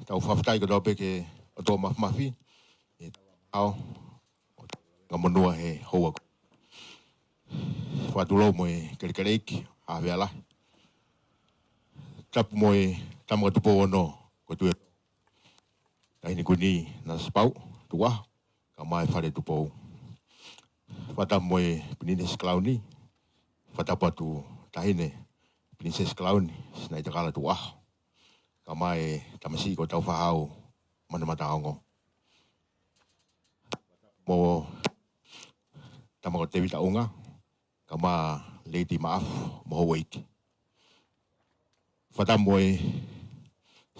Tau whawhtai ka dope ke o tō mawhi. E tau ngā monua he hoa. Whatulau mo e kerikereiki, hawe alahi. Tapu mo e tamanga tupou ono ko tue. Kahini kuni na spau, tuwa, ka mai whare tupou. Whatamu mo e Princess Clowny, whatapu atu tahine Princess Clowny, sinai takala tuwa. Ka mai tamasi ko tau whahau mana mataongo. Mo tamako te wita unga, ka ma Lady Maafu mo Hawaii. Whatamu e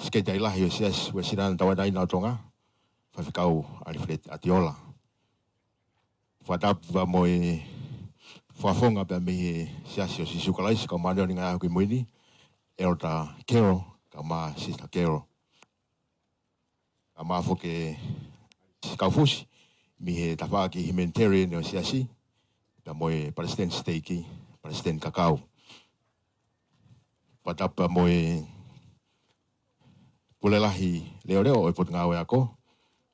skate ai lahi o sias ua sirana tawadai na tonga, whawhikau Alfred Atiola. Whatapu mo e whafonga pia mihi siasi o sisukalaisi ka maneo ni ngā hoki muini, Elder Carol, ka ma Sister Carol. Ka ma foke kaufusi, mihe tawhaki humanitarian o siasi, pia mo e Palestine Steaki, Palestine Kakao. Whatapa mo e pulelahi leo leo e pot ngawe ako,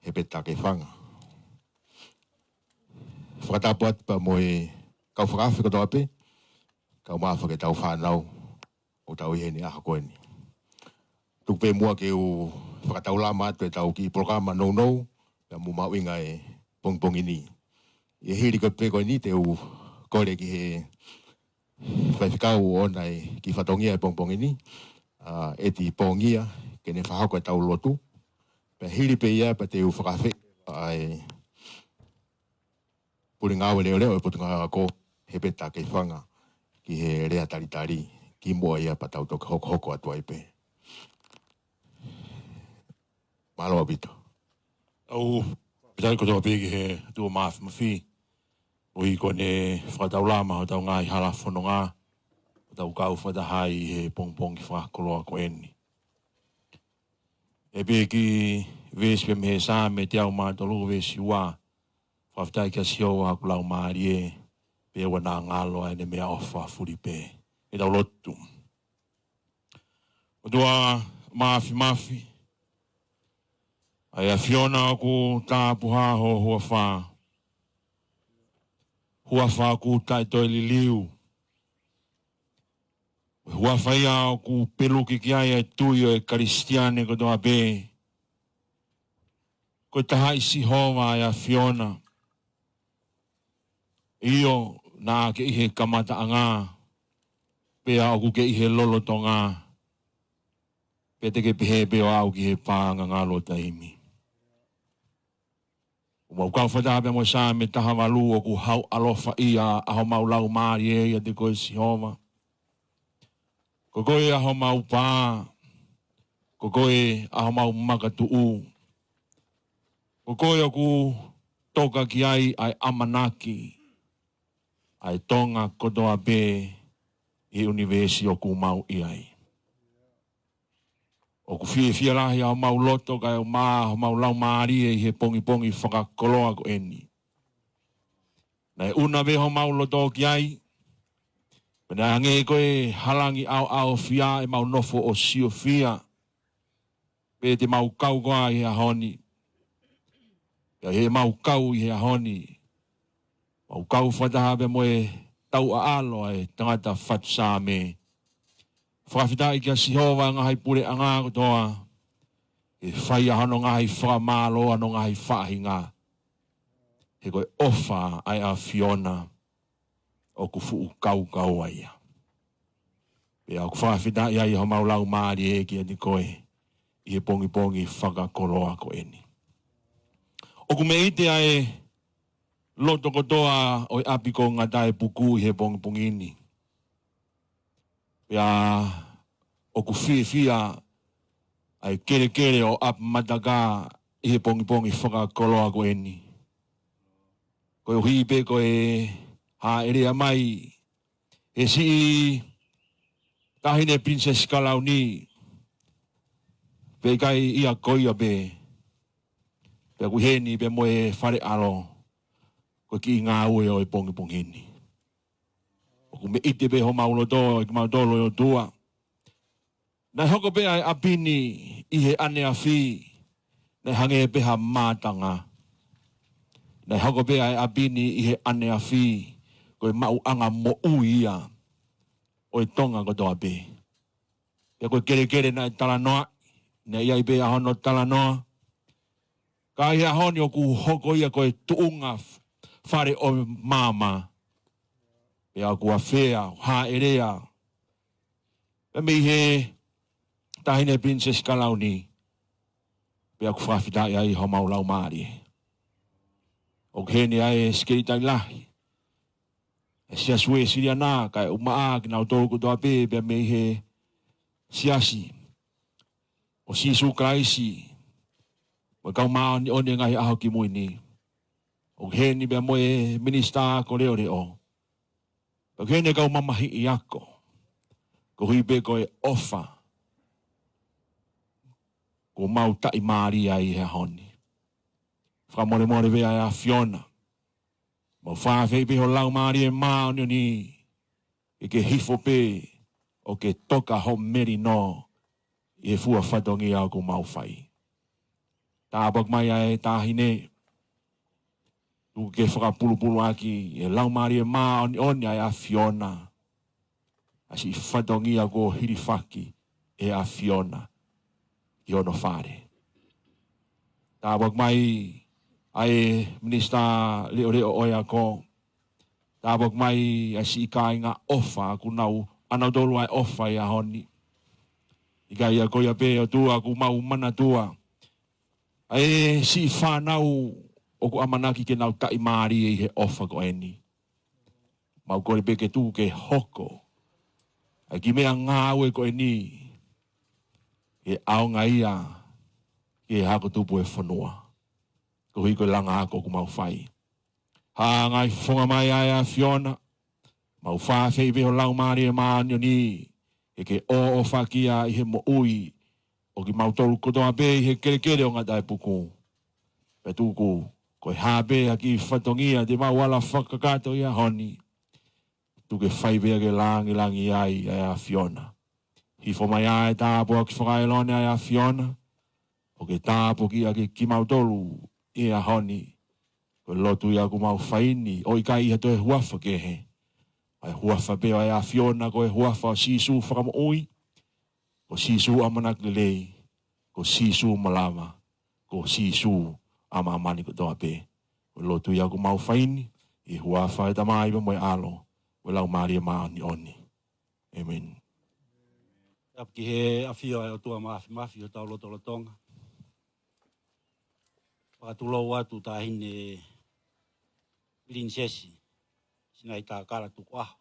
he peta ke whanga. Whatapa pa mo e kau whakawhi koto ape, kau maafa ke tau whanau o tau iheni aha koeni. Tupe mua ke u whakatau lama atu e tau ki programa nou, pia mu mawinga e pongpong ini. E hiri ko pe koeni te u kore ki he whaiwhikau o nei ki whatongia e pongpong ini, e ti pongia, ke ne whahako e tau lotu. Pea hiri pe ia pa te u whakawhi ai puri ngāwe leo leo e putu ngā ko he peta ke whanga ki he rea taritari ki mua ia pa tau toka hoko atu ai pe. Mahalo abito. Au, pitai ko tō pēki he tua mawhi. O i kone whakatau lama o tau ngā i hala whono ngā. O tau kau whatahai he pongpong ki whakakoloa ko eni. E pēki vesi pe mehe sā me te au mātolu vesi wā. Whaftai kia sio haku lau maari e. pe wana ngalo ai ne mea ofa furi pe. E tau lotu. O tua mafi. Ai a Fiona ku tāpuha ho hua whā. Hua whā ku tai toi liliu. Hua whaia ku pelu ki ai e tui o e karistiane ko toa be. Ko taha isi hova ai a Fiona. Io nā ke ihe kamata anga. Pea o ku ke ihe lolo tonga. Pea te ke pehe peo au ki he pāanga ngalo taimi. Mau kau whataha mo sa me taha walu o ku hau alofa ia aho mau lau maari e ia te koe si homa. Ko koe aho mau pā. Ko koe aho mau makatuu. Ko koe o ku toka ki ai amanaki. Ai tonga kotoa be i universi o ku mau iai. O ku fia lahi aho mau loto kai o aho mau lau maari e he pongi whakakoloa ko eni. Nei una veho mau loto ki ai. Pena hange koe halangi au fia e mau nofo o sio fia. Pe te mau kau koa i hea honi. Ia he mau kau i hea honi. Mau kau whataha be moe tau a alo e tangata whatsa me. Whakawhita i kia sihova ngahai pure anga kotoa. E whai ahano ngahai whakamalo ano ngahai whahinga. He koe ofa ai a Fiona. O ku fuu kau aia. Pea o ku whakawhita i ai ho maulau maari e kia ni koe. I he pongi whakakoloa ko eni. O ku me ite ai loto kotoa o i apiko ngatai puku i he pongi ini. Pea o ku fia ai kere o ap mataka i he pongi whakakoloa ko eni. Koe o hipe koe ha ere mai e si tahine Princess Kalauni pe kai ia koia be pe ku heni pe moe whare alo ko ki ngā ue o e pongi ni. O ku me ite pe ho maulo do, i mau dolo o tua. Nai hoko pe ai apini i he ane a whi, nai hange pe ha mātanga. Nai hoko pe ai apini i he ane a whi, ko e mau anga mo uia o e tonga ko toa pe. Pe koe kere nai talanoa, nai iai pe ahono talanoa. Ka ia honi o ku hoko ia ko e tuunga whare o mama. Pe a kua whea, ha erea. Pe mi he tahine Princess Kalauni. Pe a ku whawhita ia i ho maulau maari. O kene ai skeritai lahi. E sia sue siria nā, kai umaa ki nau tōku toa pe, pe mi he siasi. O sisu kraisi. Mo kau maa ni one ngai aho ki mui ni. O kene pe moe minista ko leo reo. O kene kau mamahi i ako. Ko hui pe koe ofa. Ko mau tai maari ai he honi. Whamore vea a Fiona. Mo whawhei pe ho lau maari e maa o ni. E ke hifo pe. O ke toka ho meri no. I e fua whatongi au ko mau whai. Tāpok mai ai tāhine. Tu ke whakapulu aki. E lau maari e maa o ni ai a Fiona. Asi whatongi au ko hirifaki. E a Fiona. I ono whare. Tāpok mai ai minista leo oia ko. Tāpok mai asi ika inga ofa ku nau. Anau tolu ai ofa ia honi. Ika ia koia pe o tua ku mau mana tua. Ai si whanau o ku amanaki ke nau tai maari i he ofa ko eni. Mau kore pe ke tu ke hoko. Ai ki mea ngāwe ko eni. E aonga ia. Ke hako tupu e whanua. Ko hui koe langa ako ku mau whai. Ha ngai whonga mai ai a Fiona. Mau whawhei veho lau maari e maanyo ni. E ke o whakia i he mo ui. O ki mau tolu kotoa pe i he kere o ngatai puku. Pe tuku koe habe a ki whatongia te mau wala whakakato ia honi. tu ke fai vea ke langi ai a Fiona. Hi fo mai ai tāpo ki whakaelone ai a Fiona, o ke tāpo ki a ke kimautolu i a honi, ko lotu i a ku mau whaini, o i kai iha to e huafa ke he. Ai huafa peo ai a Fiona ko e huafa o sisu whakamo ui, ko sisu amanak lelei, ko sisu malama, ko sisu ama amani ko toa pe. Ko lotu i a ku mau whaini, i huafa e tamai pa moe alo, ko lau Maria maani oni. Amen. Ki he awhio e o tua mafi o tau loto tonga. Whakatulo watu tā hine prinsesi. Sina i tā kara tuku aho.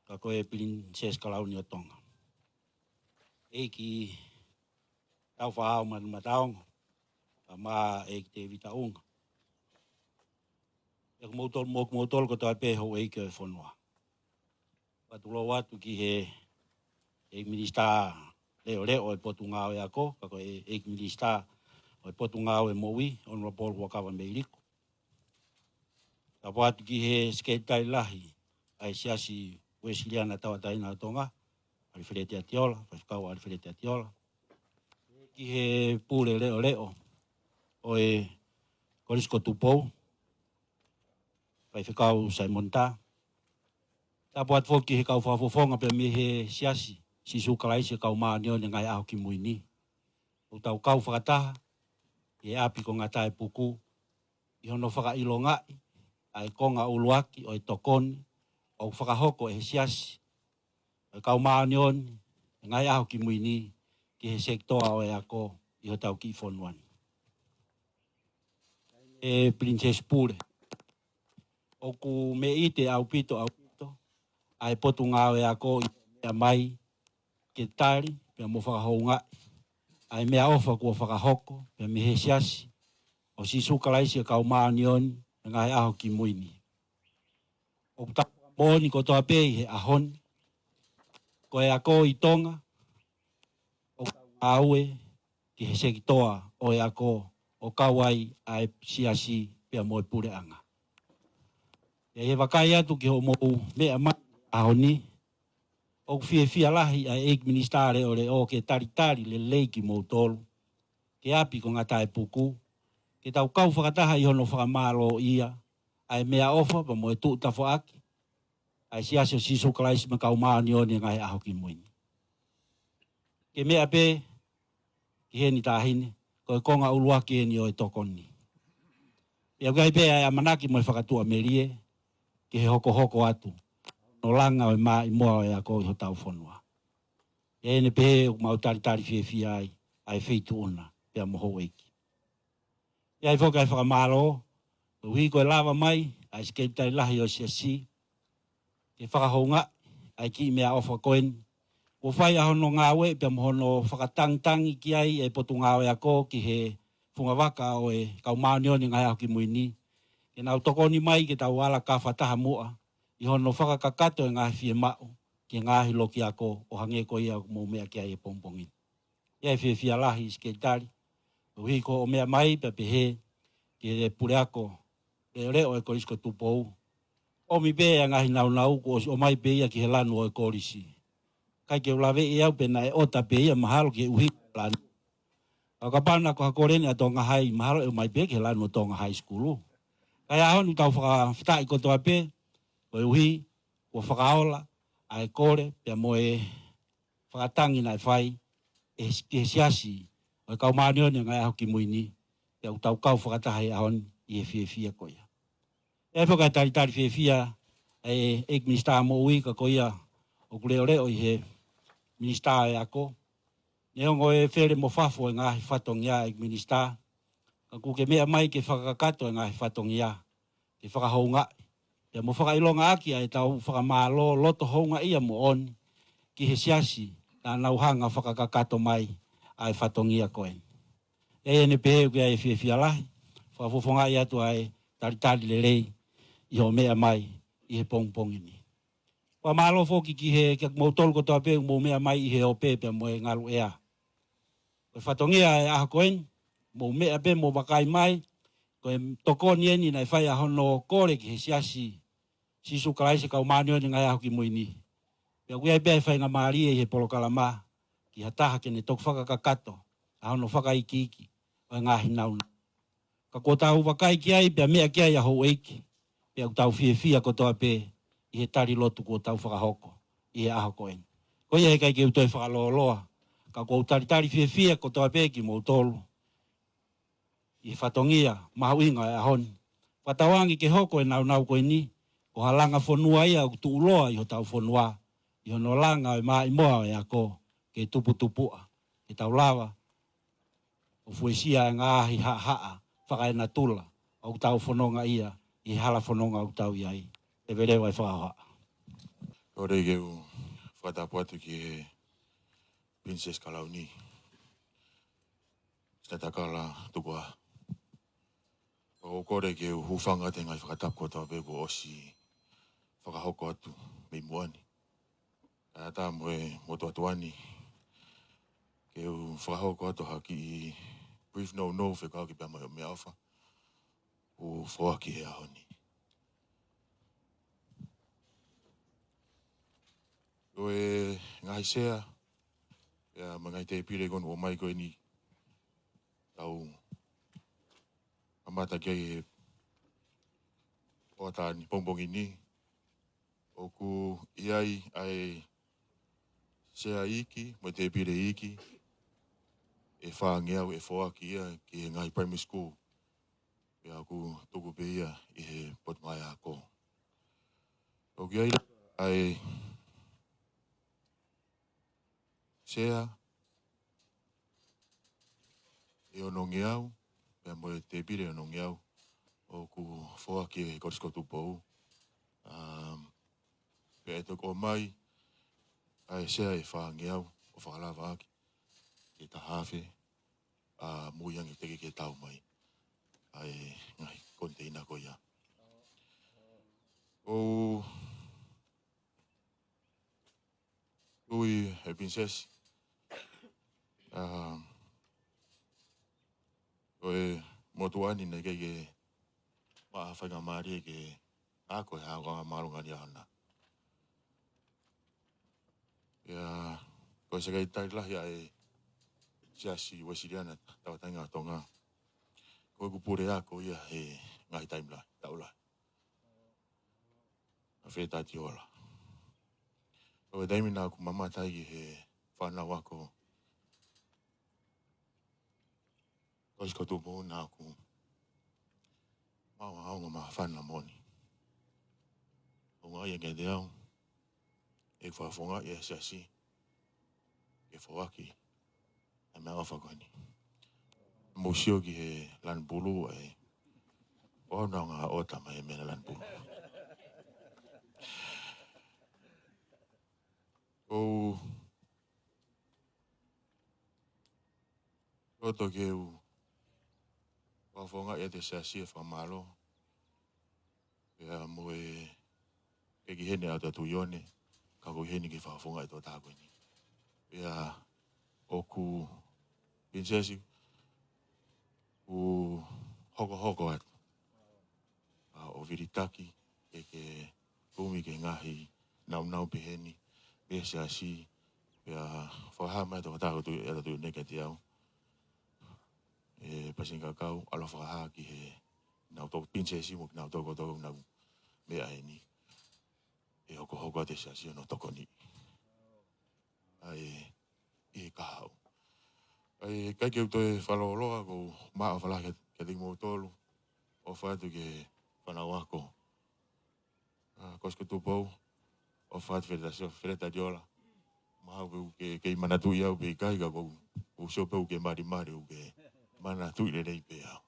Ka koe prinsesi kalauni o tonga. Ki tau whahau manu mataonga. Ka maa ki te vita unga. E kumautol ko tā peho ki o e whanua. Whakatulo watu ki he minista leo e potu ngāo e ako. Ka koe minista o potu ngāo e MOE, Honorable Wakawa Meiriko. Ka watu ki he skeitai lahi, ai siasi Wesleyan tawataina o tonga, Alifrete Atiola, Whakau Alifrete Atiola. Ki he pūle leo, o e KOLISI TUPOU, Whakau Simon Tā. Ta watu foki he kau whafofonga pe me he siasi, sisu KOLISI kau maa nio ni ngai aho ki muini. O tau kau whakataha, e api ko ngā tae puku, i hono whakailo ngai, ai konga uluaki o e tokoni, o whakahoko e he siasi, o kau maanioni, ngai aho ki muini, ki he sektoa o e ako, i ho tau ki whonuani. E Princess Pure, o ku me ite au pito, ai potu ngā o e ako, i mea mai, ke tari, pia mo whakahou ngai, ai mea ofa kua whakahoko, pia me he siasi, o sisu KOLISI kau maanioni, ngai aho ki muini. O ta moni ko toa pei he ahon, ko e ako i tonga, o aue ki he sekitoa o e ako, o kawai ai siasi pia moe pure anga. E he wakai atu ki ho mou mea mai ahoni, o fia lahi ai eik ministare o le o ke taritari le leiki mou tolu, ke api ko ngata e puku, ke tau kau whakataha i hono whakamalo ia, ai mea ofa pa moe tuu tafo aki, ai siasi o sisu KOLISI ma kau maani o ni ngai aho ki muini. Ke mea pe, ki he ni tāhine, ko e konga uluaki e ni o e tokoni. Ia gai pe ai amanaki mo e whakatua merie, ki he hoko atu, no langa o e maa i mua o e ako i ho tau whanua. Ia ene pe o mau taritari fia ai feitu una, pia moho eiki. Ia i whoka e whakamalo, ko hui ko e lava mai, ai skeitai lahi o siasi, ke whakahonga, ai ki mea ofa koen, ko whai ahono ngāwe, pia mohono whakatangtangi ki ai e potu ngāwe ako ki he whungawaka o e kau maanioni ngai aho ki muini. Ke nau tokoni mai ke tau ala ka whataha mua, i hono whakakakato e ngahi fie mao, ki ngahi loki ako o hange ko ia mou mea ki ai e pongpongin. Ia e fia lahi sketari, hui ko o mea mai pe pehe, ki e pure ako, leo e KOLISI TUPOU. O mi be a ngahi nau ko o mai be ia ki he lanu o e KOLISI. Kai ke ulawe e au pena e ota be ia mahalo ki e uhi lanu. Au kapana ko hakoreni a tonga hai mahalo e mai be ki he lanu o tonga high school. Kai ahon utau whakawhitai ko toa pe, ko e uhi, ko whakaola, ai kore, pia mo e whakatangi nai whai, e siasi, o e kau maanioni ngai aho ki muini, pia utau kau whakataha ahon i he fia ko ia. E whaka taritari fia, e ek minister MOE ka ko ia, o kureo i he minister e ako. Ne ongo e where mo whafo e ngahi whatong ia ek minister, ka kuke mea mai ke whakakato e ngahi whatong ia, ke whakahounga. Ia mo whakailonga aki ai tau whakamalo loto hounga ia mo on, ki he siasi, na nauhanga whakakato mai ai whatong ia koen. E ene pehe ke ai fia lahi, whakafofonga ia tu ai taritari lelei, i ho mea mai i he pongpongini. Wa malo foki ki he kia mautol ko toa pe mo mea mai i he o pepe mo e ngalu ea. Ko whatongia e aha koen, mo mea pe mo makai mai, ko e tokoni eni nai whai ahono kore ki he siasi sisu kalaisi kau manio ni ngai hoki muini. Pea kuia bea fai nga maari he polo kalama ki hataha ke ne tok whakakakato. Ahono whakaiki o ngahi nauna. Ka ko tau wakai ki ai pea mea ki ai aho eiki. Pea tau fia ko toa pe i he tari lotu ko tau whakahoko i he aho koen. Ko ia he kai ke utoi whakaloloa. Ka ko tari fia ko toa pe ki mo tolu. I whatongia mahuinga e ahoni. Whatawangi ke hoko e nau koe ni. O halanga whonua ia o tuuloa i ho tau whonua. I hono langa e maa imoa e ako ke tupua. Ke tau lawa. O fuesia e ngāhi haa whakae na tula. O tau whanonga ia. I hala whanonga o tau iai. E verewa e whakahoa. Kore ke u whatapuatu ki he Princess Kalauni. Statakala tukua. O kore ke u hufanga te ngai whakatapu toa peko osi whakahoko atu mei muani. Tā moe motuatuani. Ke u whakahoko atu haki i brief no whekao ki pia mai o mea awha. U whawaki he ahoni. Ko e ngai sea. Ia mangai te pire konu o mai koe ni. Tau amata kia o ta ni pongpongi ni. O ku iai ai sea iki, mo te pire iki. E whaangeau e whaaki ia ki ngai primary school. Ia ku tuku pe ia i he potmai a ko. O ki ai sea e ono ngeau. Ia mo te pire ono ngeau. O ku whaaki e korisko TUPOU. Pea e toko mai. Ai sea e whaangeau o whakalava aki. Ke ta hawhe. Muiangi teke ke tau mai. Ai ngai konteina ko ia. O ui e princess. O e motuani nei kei ke whaafanga maari ke ako e hao marunga ni ana. Ia ko se kei tai lahi ai siasi wesiriana tawatainga tonga. Ko kupure ako ia he ngai taimla taula. A wheta tiola. O e daimina aku mamatai ki he whanau ako. Korisko TUPOU na aku. Mau haunga ma whana moni. O ngai e ngei deau. E whafonga e siasi. E whawaki. E mea whakoni. Musio ki he lanbulu e. O na ngā ota mai e mena lanbulu. O Toto ke u whafonga e te siasi e whamalo. Ia mo e ki hene au tatu ione. Ka ko hene ki whafonga e tō tāko ni. Ia o ku princesi u hoko atu. O viritaki e ke umi ke ngahi nau peheni. Pea siasi. Pea whahama e tō tāko tu e tatu neke te au. E pasinga kau alo whakaha ki he nau tō princesi mo ki nau tōko nau mea e ni. E hoko te siasi no toko ni. Ai i kahau. Ai kai ke utoe whaloloa ko maa whala ke tingo tolu. O whatu ke whanau ako. Kosko TUPOU. O whatu whereta diola. Maha ke manatu iau pe kai ka kou. O siopeu ke mari o ke manatu i rei pe au.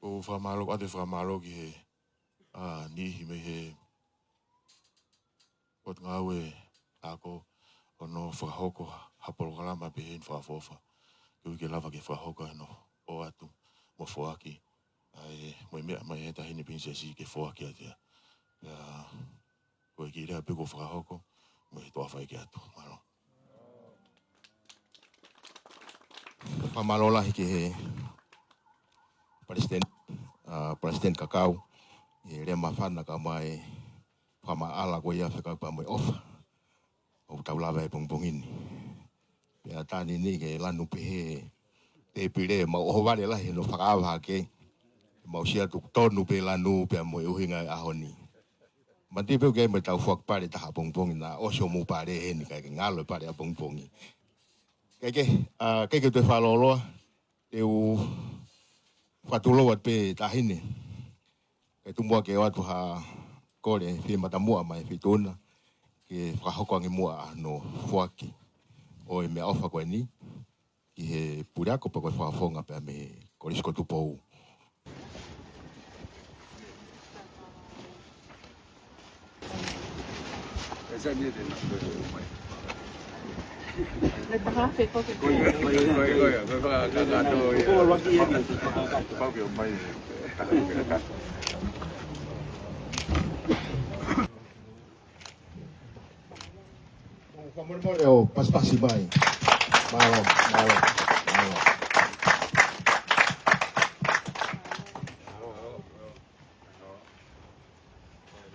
O whamalo, ate whamalo ki he nihi me he pot ngau e ako. O no whakahoko hapolo kalama pe he whafofa. Kui ke lava ke whahoko no o atu mo whaki. Ai mo mea mai he tahini princesi ke whaki atea. Koe ki rea peko whakahoko mo he toa whai ke atu. Maro. Whamalola hiki he President Kakau. E rea mawhana ka mai whamaala ko ia whakaupa mai ofa. O tau lawa e pongpongini. Pea tāni ni ke lanu pehe te pire ma o wale lahi no whakaawa ke. Mau sia tu tonu pe lanu pea mo uhinga ahoni. Mati pe ke me tau whakpare taha pongpongi na oso mu pare he ni kai ngalo pare a pongpongi. Keke te whaloloa te u whatuloa pe tahine. Kai tumua ke watu ha kore whi matamua mai whi tona. Ke whakahokoangi mua no whaki. O e mea ofa koe ni. Ki he puriako pa koe whakafonga pea me KOLISI ko TUPOU. Mole o pas-pasi mai. Malo.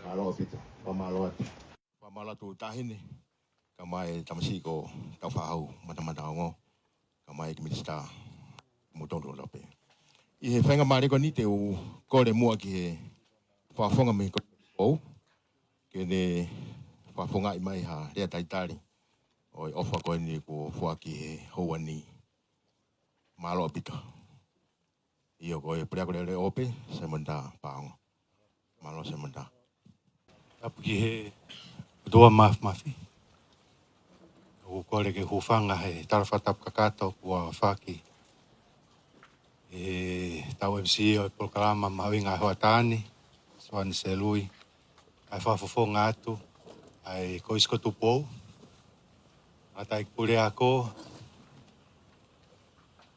Malo pita, pamalo atu. Pamalo tu tahine. Kamai tamasi ko tau whahau mata ongo. Kamai ki minista mutondo lape. I he whenga mariko ni te u kore mua ki he whafonga me ko TUPOU. Ke ne whafonga i mai ha rea taitari. O ofa koe ni ko whaki he hoa ni. Malo pita. Iyo koe prea kore le ope, se manda paongo. Malo se manda. Tapu ki he doa mafi. O kore ke hufanga he tarawhatap kakato kua whaki. E tau MC o proklama mawinga hoa tāni. Swan se lui. Ai whafofonga atu. Ai KOLISI ko TUPOU. Atai kure ako.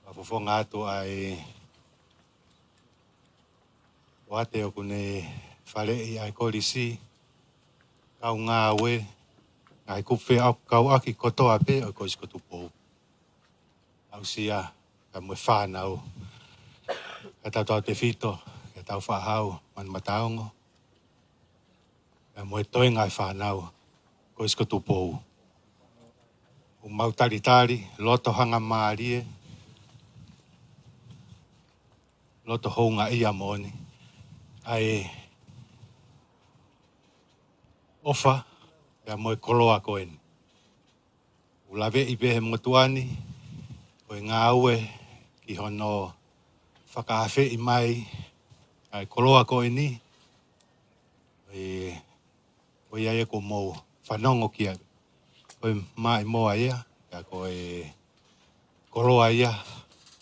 Whafofonga atu ai wate o kune whalei ai KOLISI. Kau ngā we. Ai kuwhi au kau aki kotoa pe o KOLISI ko TUPOU. Au sia ka mwe whanau. Ka tau te whito, ka tau whahau, man mataongo. Ka mwe toi ngai whanau, KOLISI ko TUPOU. O mautaritari, loto hanga maarie, loto hounga ia moni. Ai ofa, ka mwe koloa koen. Ulawe i behe motuani, koe ngā ue ki hono whakawhi i mai, ai koloa koe ni, koe ia ko mou whanongo kia, koe mai moa ia, ka koe koloa ia,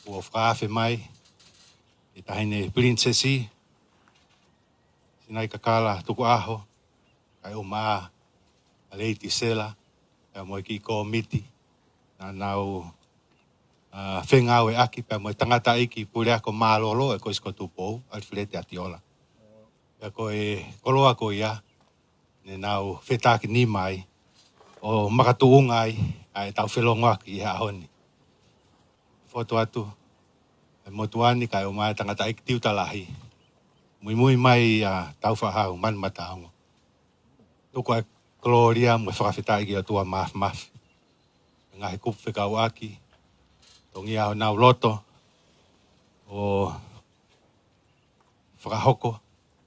ua whakawhi mai, i tahine princesi, sinai kakala tuku aho, kai o maa, a leiti sela, ka moe ki komiti, na nau whengau e aki, ka moe tangata iki pure ako mālolo e KOLISI ko TUPOU, al whilete atiola. Ka koe koloa ko ia, ne nau whetaki ni mai, o makatuungai, ai tau whelongo aki i hahoni. Foto atu, e motuani kai o mai tangata iki tiutalahi. Mui mai tau whahau, man mataongo. Tuku ai Gloria, mwe whakawhita iki o tua maf. Ngahi kupu kau aki, tongi au nau loto, o whakahoko,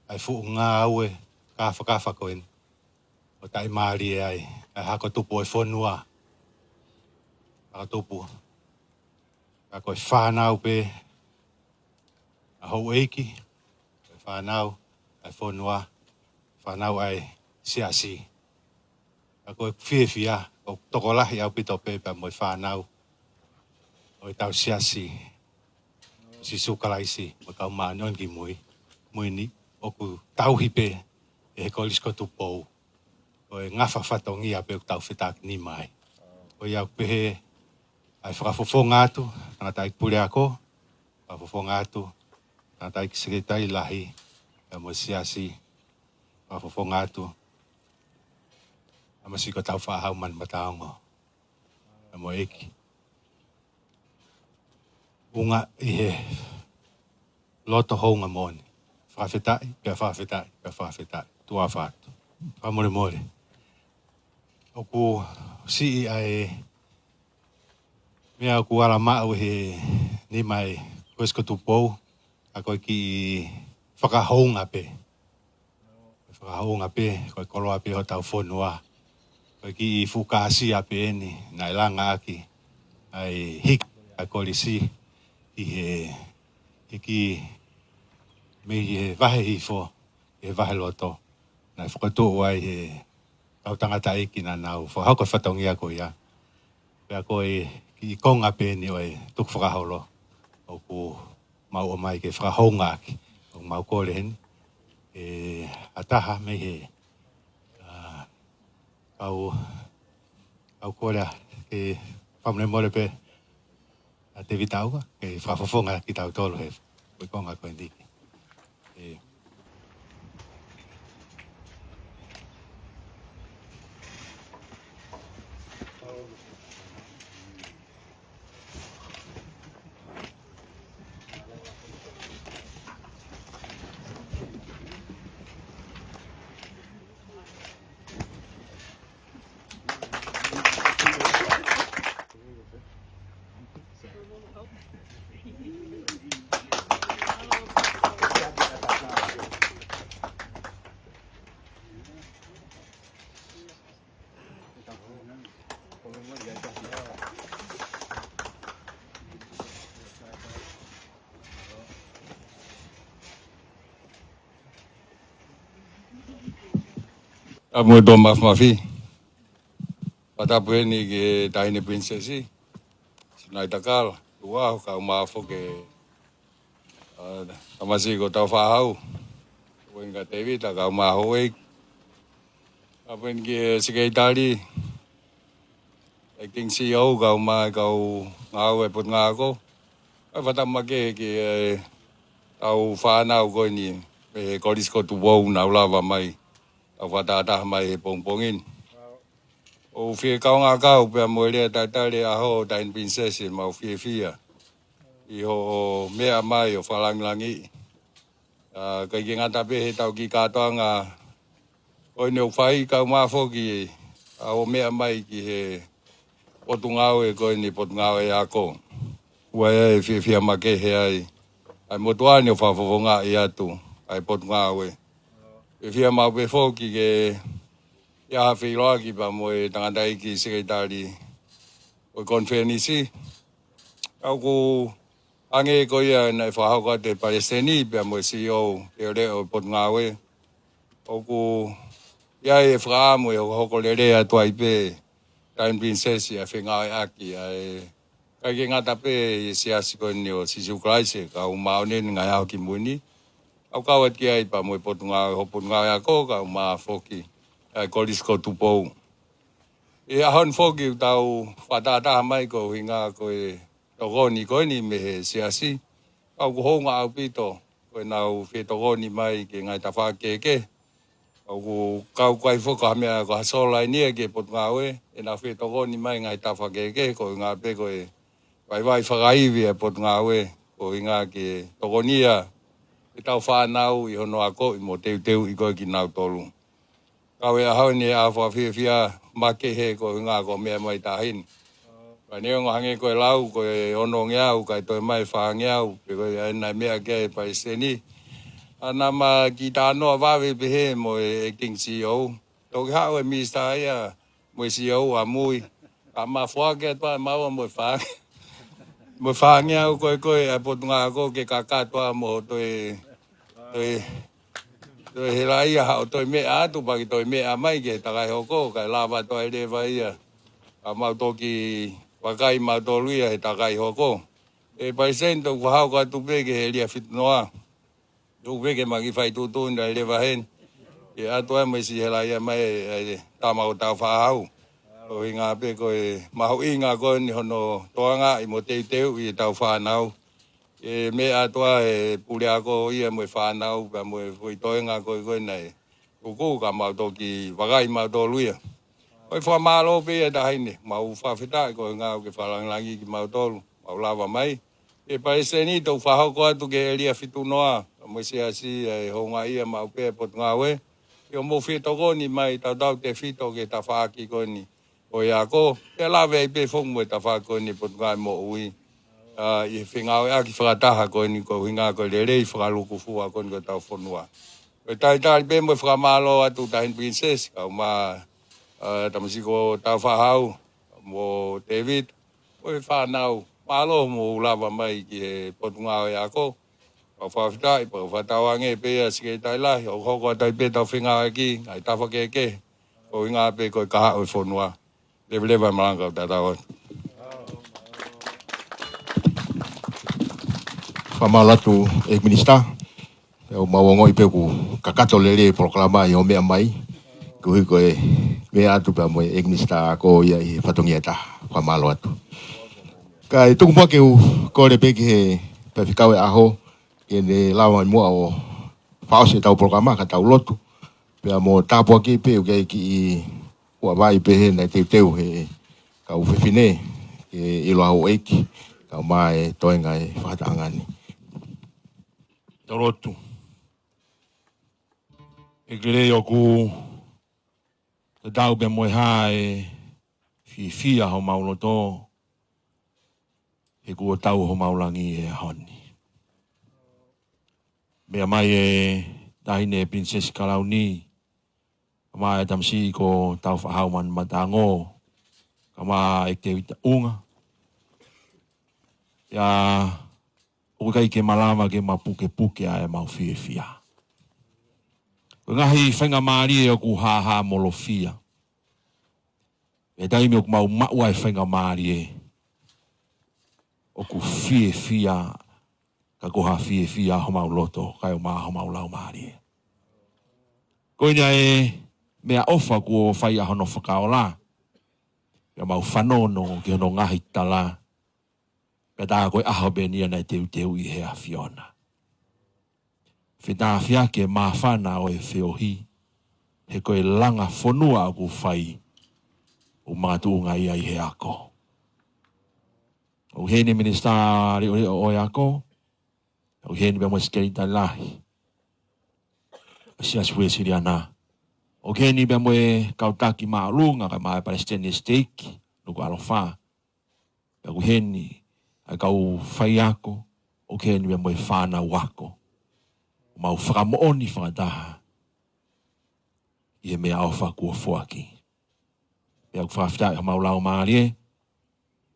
ai fuu ngā aue, ka whakawhakoen. O tai maari ai hako tupu e whonua. Hako tupu. Ka koe whanau pe, a hou eiki, koe whanau, ai whonua, whanau ai siasi. Ka koe whiwhia, o tokolahi au pito pepa mo whanau, o tau siasi, si sukalaisi, mo kau maanon ki mui ni, oku tauhi pe, e he KOLISI ko TUPOU. Koe ngawha whatongia pe o tau whitak ni mai. Koe iau pehe, ai whakafofonga atu, tangata ik pure ako, whakafofonga atu, tangata ik sekretai lahi, ka mo siasi, whakafofonga atu, amasi ko tau whahau man mataongo, ka mo eki. Unga i he loto hounga moni. Whawhetai, pia whawhetai, tua whatu. Pamore. Oku si ai mea ku ala mau he ni mai koes ko tupou a koe ki whakahonga pe. Whakahonga pe, koe kolo ape ho tau whonua. Koe ki fukasi ape eni, nai langa aki. Ai hik a KOLISI i he ki me he vahe hifo, he vahe loto. Nai whakatoa ai he tau tangata iki na nau. Whakahau whatongi a koe ia. Pea koe ki konga pe ni oe tuk whakaholo. Oku mau o mai ke whakahonga aki. O mau kore heni. E ataha me he au kore ke whamne more pe a te vitauga. Ke whafafonga ki tau tolo he. Koe konga koe ndiki. Amo do mafi. Patapu ni ke taine prinsesi. Sinai takal. Ua ka mafo ke tamasi ko tau whahau. Uen ka tevi ta ka maho e. Apen ke sekretari. Acting CEO ka ngau e pot ngako. Fatama ke tau whanau ko ni. KOLISI ko TUPOU na ulawa mai. Tau whatata mai pongpongin. O fie kaunga kau pia moelia taitare aho tain prinsesi mau fia. I ho mea mai o whalanglangi. Kai ki ngata pe he tau ki katoanga. Oi neu whai kau mafo ki aho mea mai ki he potungau e koe ni potungau e ako. Ua e fia make he ai. Ai motuani o whawhawonga i atu. Ai potungau e. Fia mau pe fōki ke ia whiloa ki pa moe tangata iki sekretari o konferenisi. Au ku ange ko ia na whahauka te Palestini pia moe CEO te reo Potngawe. Au ku ia e whaamu e hoko lere atua i pe Time Princess a whengawe aki. Kai ke ngata pe i siasi ko ni o Sisu Kraise ka umaone ngai au ki muni. Au kawat ki ai pa moe Potngawe ho Potngawe ako ka uma foki. KOLISI ko TUPOU. E ahon foki tau whatata mai ko hinga ko e togoni ko ni me he siasi. Au ko honga au pito. Ko nau whi togoni mai ke ngai ta whakeke. Au ko kau kai whoka mea ko hasola ni ke Potngawe. E nau whi togoni mai ngai ta whakeke ko ngā pe ko e vai whakaiwi e Potngawe. Ko hinga ke togonia. E tau whanau i hono ako i mo teu i koe ki nau tolu. Kau e ahau ni a whawhia make he ko ngā ko mea mai tahin. Ka neo hange ko e lau ko e ono ngeau kai toi mai whangeau. Pe ko e nai mea ke e Palestini. Ana ma ki tānoa wawe pehe mo e acting CEO. Toki hao e mista ia mo e CEO a mui. Ka ma whake atua maua mo e whange. Mo whangeau koe a potunga ko ke kakatua mo toi he rai hao toi mea atu paki toi mea mai ke takai hoko kai lava toi rewa ia. Ka mau toki wakai mau toluia he takai hoko. E paisen tau wahau ka tupe ke he lia fitnoa. Tupe ke maki whai tutun rai rewa hen. Ke atu e mai si he rai mai tamau tau whahau. O hinga pe koe mahu inga koe ni hono toanga i mo teu i tau whanau. E me atua e pule ako ia mo whanau ka mo e toenga koe nei. Kuku ka mau toki wakai mau toluia. Oi whamalo pe e tahaine. Mau whawhita koe ngā ke whalanglangi ki mau tolu. Mau lawa mai. E Palestini tau whahau ko atu ke elia fitu noa. Mo se asi e honga ia mau pe Potngawe. Yo mo fito ko ni mai tau te fito ke ta whaaki ko ni. O ia ko, te lawe i pe whongu e ta whaako ni pot ngai mo ui. I whengau e aki whakataha ko ni ko hinga ko le rei whakaluku fua ko ni ko tau whonua. Ko tai tai pe mo whakamalo atu tahin princess, kau ma tamasiko tau whahau, mo David, o e whanau, malo mo ulawa mai ki e pot ngau e ako. Pau whawhitai, pau whatawange pe a sike tai lahi, o hoko tai pe tau whengau e ki, ai tawha keke, ko hinga pe ko i kaha o whonua. Lewa maranga o tātau. Whamalatu e minista. O mawongo i peku kakato lele proklama i o mea mai. Kuhi koe mea atu pa moe e minista ko ia i whatongi eta whamalo atu. Ka e tuku mua ke u kore peki he pawhikau e aho ke ne lawa i mua o whaose tau proklama ka tau lotu. Pea mo tāpua ki pe u kei ki i ua vai pe he nei teu he ka u whiwhine ke ilo hau eiki. Ka mai toenga e whakataangani. Torotu. E kere o ku te tau pe moe ha e fia ho maulo tō. E ku o tau ho maulangi e honi. Mea mai e tahine Princess Kalauni. Kama e tamsi ko tau whahau man matango. Kama e te wita unga. Ia o kai ke malama ke mapuke a e mau fia. Ko ngahi whenga maari e o ku haha molo fia. E taimi o ku mau maua e whenga maari e. O ku fia. Ka koha fia ho mau loto. Kai o maa ho mau lau maari e. Ko ina e mea ofa ku o whai ahono whakaola. Ia mau whanono ki hono ngahi tala. Ka tā koe aho benia nei teu i hea Fiona. Whita whiake mā whana o e whiohi. He koe langa whonua aku whai. O mātuunga ia i he ako. O hene ministeri o e ako. O hene bea mweskeri tai lahi. Sia sue siri ana. O hene bea mwe kautaki maa lunga ka maa Palestinian stake. Nuku alofa. O hene. Ai kau whai ako, o ke ni me whāna wako. Mau whakamooni whakataha. I e mea au whakua whuaki. Pea ku whawhitai ha mau lau maari e,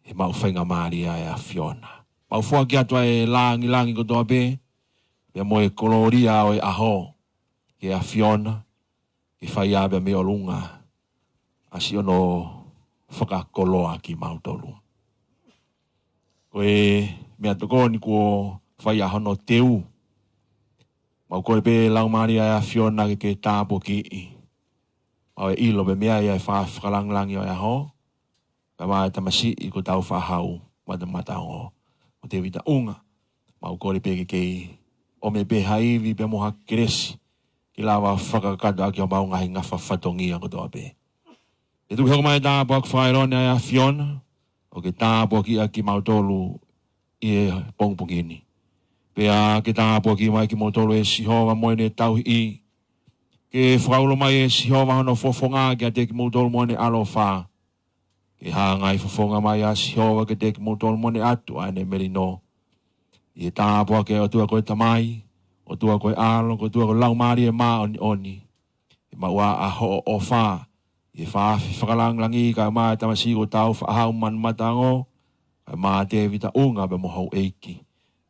he mau whainga maari e a Fiona. Mau whuaki atua e langi ko toa pe, pea mo e koloria o e aho, ke a Fiona, ke whai a bea me o lunga, asi ono whakakoloa ki mau tolu. Koe mea toko ni ko whai ahono teu. Mau koe pe lau maari a Fiona ke tāpo ki i. Mau e ilo pe mea ia e whakalangi o e aho. Ka maa e tamasi i ko tau whahau mata o te wita unga. Mau koe pe ke o me pe haivi pe moha keresi. Ki lawa whakakata ki o mau ngahi ngawha whatongia ko toa pe. E tuki hoko mai tāpo ak whairone a Fiona. O ke tāpua ki a ki mautolu i e pongpongini. Pea ke tāpua ki mai ki mautolu e sihova moene tau i. Ke whakaulo mai e sihova hono fofonga ki a te ki mautolu moene alo wha. Ke hangai fofonga mai a sihova ke te ki mautolu moene atu a ne merino. I e tāpua ke o tua koe tamai, o tua koe alo, o tua koe laumari e maa oni. E maua a ho o wha. I whakalangi ka maa tamasi ko tau whahau man matango. Ka maa te vita unga be mohau eiki.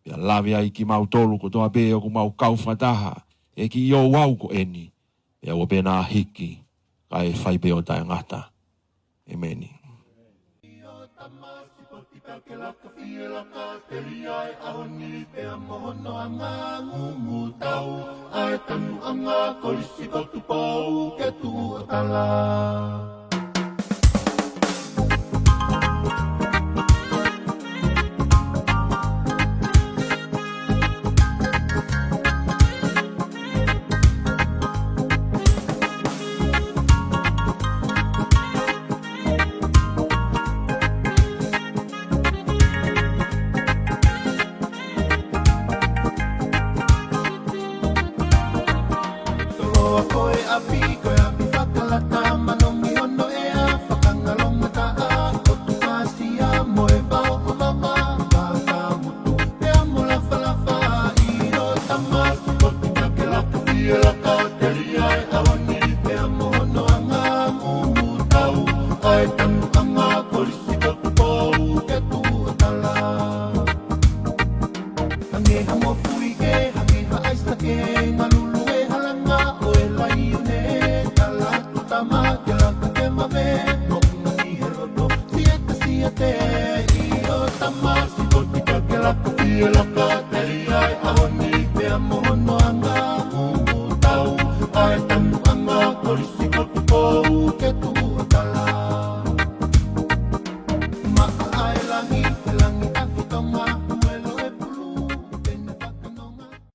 Pea lawi ai ki mau tolu ko toa pe o ku mau kau whataha. E ki i o wau ko eni. Pea o pena hiki. Ka e whai pe o tai ngata. Ameni. Ai tanu anga kolisi ko tupou ke tu otala. Koe a ai tanu anga kolisi ko tupou ke tu tala. Hange hamo fui ke, hange ha aista ke, ngalulu e halanga o e lai une, tala tutama ke laka te mame, nonga ni herodo, siete i o tama, si kotika ke laka tia laka, teli ai ahoni pe amohono anga, mungu tau, ai tanu anga kolisi ko tupou ke tu tala.